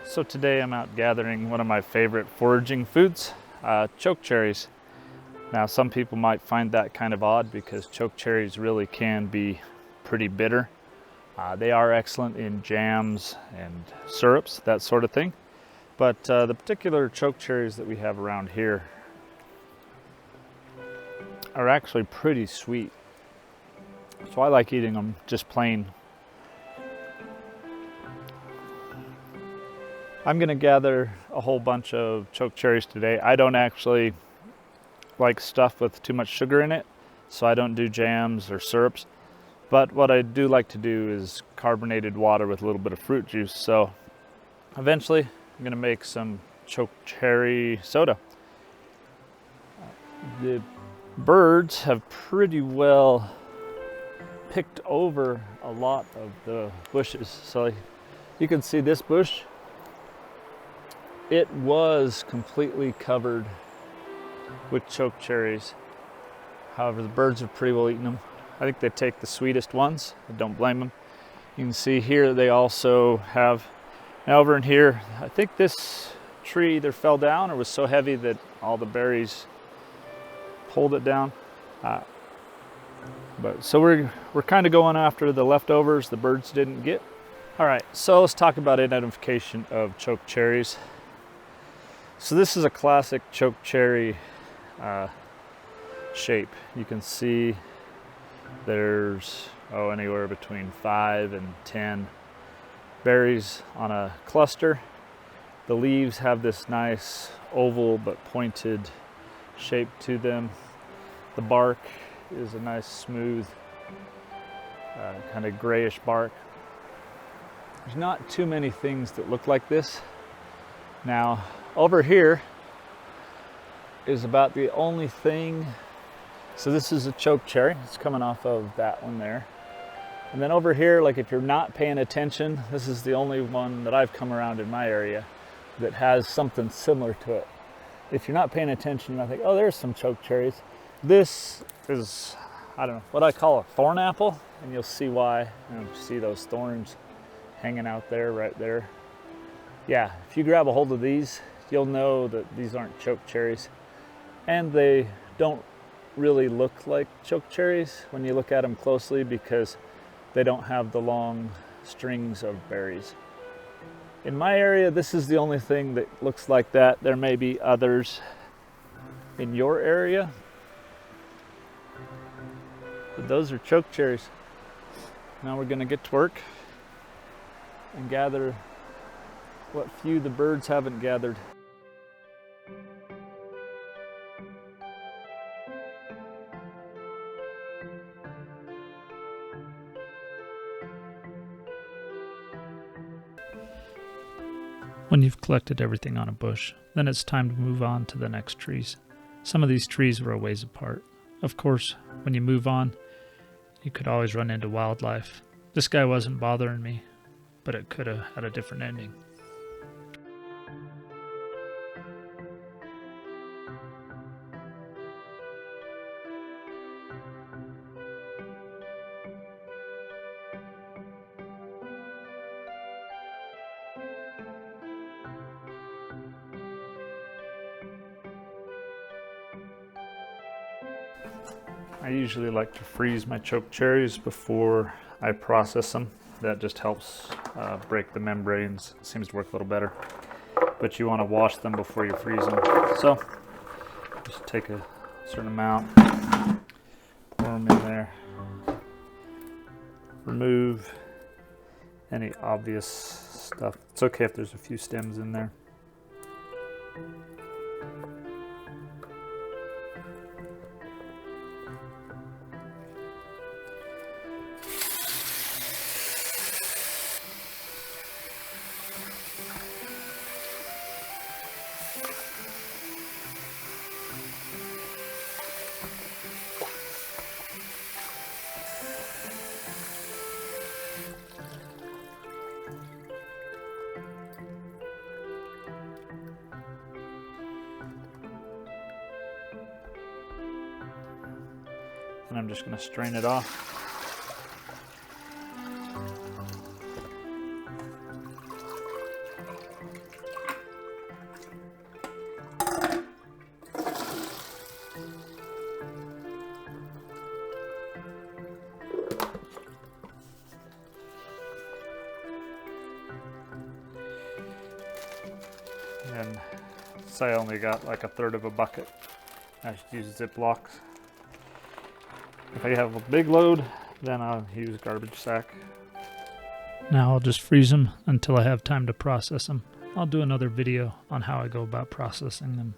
So today I'm out gathering one of my favorite foraging foods, chokecherries. Now some people might find that kind of odd because chokecherries really can be pretty bitter. They are excellent in jams and syrups, that sort of thing. But the particular chokecherries that we have around here are actually pretty sweet. So I like eating them just plain. I'm gonna gather a whole bunch of chokecherries today. I don't actually like stuff with too much sugar in it, so I don't do jams or syrups. But what I do like to do is carbonated water with a little bit of fruit juice. So eventually I'm gonna make some chokecherry soda. The birds have pretty well picked over a lot of the bushes. So you can see this bush, it was completely covered with chokecherries. However, the birds have pretty well eaten them. I think they take the sweetest ones. I don't blame them. You can see here they also have, now over in here, I think this tree either fell down or was so heavy that all the berries pulled it down. So we're kind of going after the leftovers the birds didn't get. All right, so let's talk about identification of chokecherries. So this is a classic chokecherry shape. You can see there's anywhere between 5 and 10 berries on a cluster. The leaves have this nice oval but pointed shape to them. The bark is a nice smooth kind of grayish bark. There's not too many things that look like this. Now over here is about the only thing. So this is a chokecherry. It's coming off of that one there. And then over here, like if you're not paying attention, this is the only one that I've come around in my area that has something similar to it. If you're not paying attention, you might think, oh, there's some chokecherries. This is, I don't know, what I call a thorn apple, and you'll see why. You see those thorns hanging out there, right there. Yeah, if you grab a hold of these, you'll know that these aren't chokecherries. And they don't really look like chokecherries when you look at them closely because they don't have the long strings of berries. In my area, this is the only thing that looks like that. There may be others in your area, but those are chokecherries. Now we're gonna get to work and gather what few the birds haven't gathered. When you've collected everything on a bush, then it's time to move on to the next trees. Some of these trees were a ways apart. Of course, when you move on, you could always run into wildlife. This guy wasn't bothering me, but it could have had a different ending. I usually like to freeze my chokecherries before I process them. That just helps break the membranes. It seems to work a little better. But you want to wash them before you freeze them. So just take a certain amount, pour them in there. Remove any obvious stuff. It's okay if there's a few stems in there. And I'm just going to strain it off. And say I only got like a third of a bucket, I should use Ziplocs. If I have a big load, then I'll use garbage sack. Now I'll just freeze them until I have time to process them. I'll do another video on how I go about processing them.